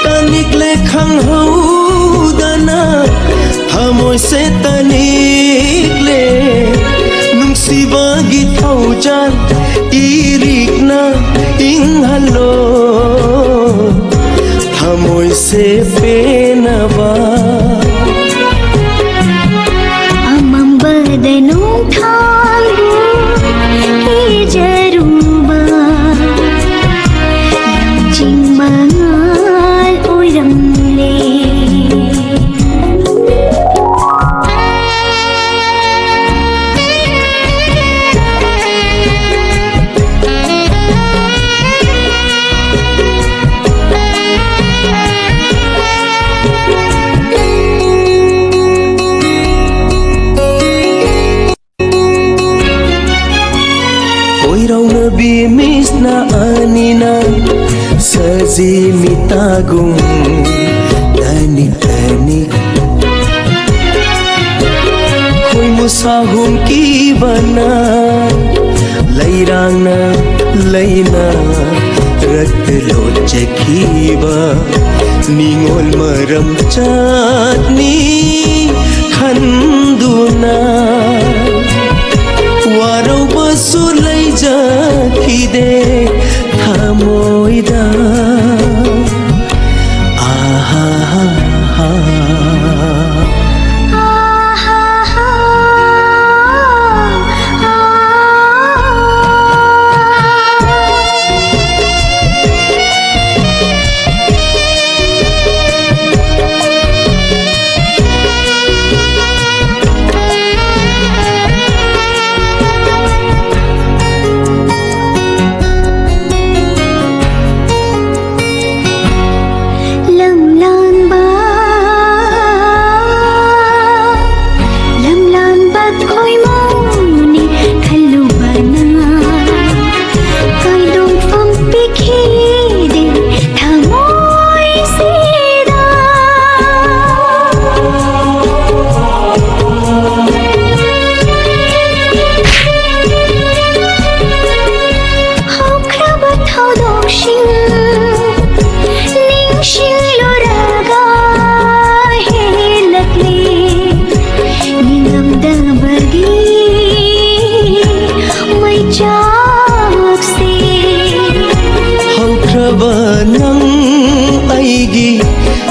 Tanik le khang hau dana Thamoi se tanik le Nung siva gi thau jan Irik na ing halo Thamoi se penava Amanbada Nongthangbu kijaruba Bimis na anina Saji mitagum Tanik-tanik Hoy mo sahum kibana Lairang na layna Raktalo chakiba Ningol maram chatni Khanduna Warau basu lai jakide thamoida Nang aigi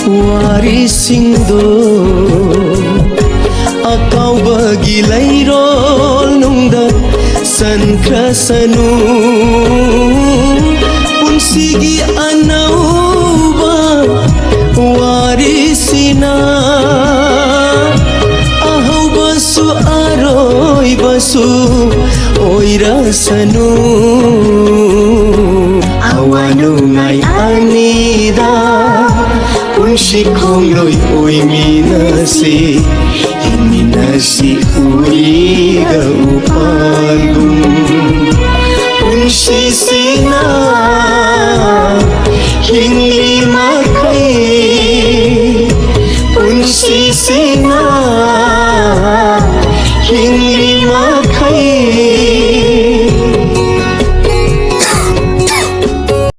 warisingdo Akau bagi lairol nungda sankrasanu Punsigi anauba warisina Ahau basu aroi basu oirasanu Awanu ngai anida Punshi kongloi oi minasi Iminasi uriga upagum Punshi sina Hingli makai Punshi sina Hingli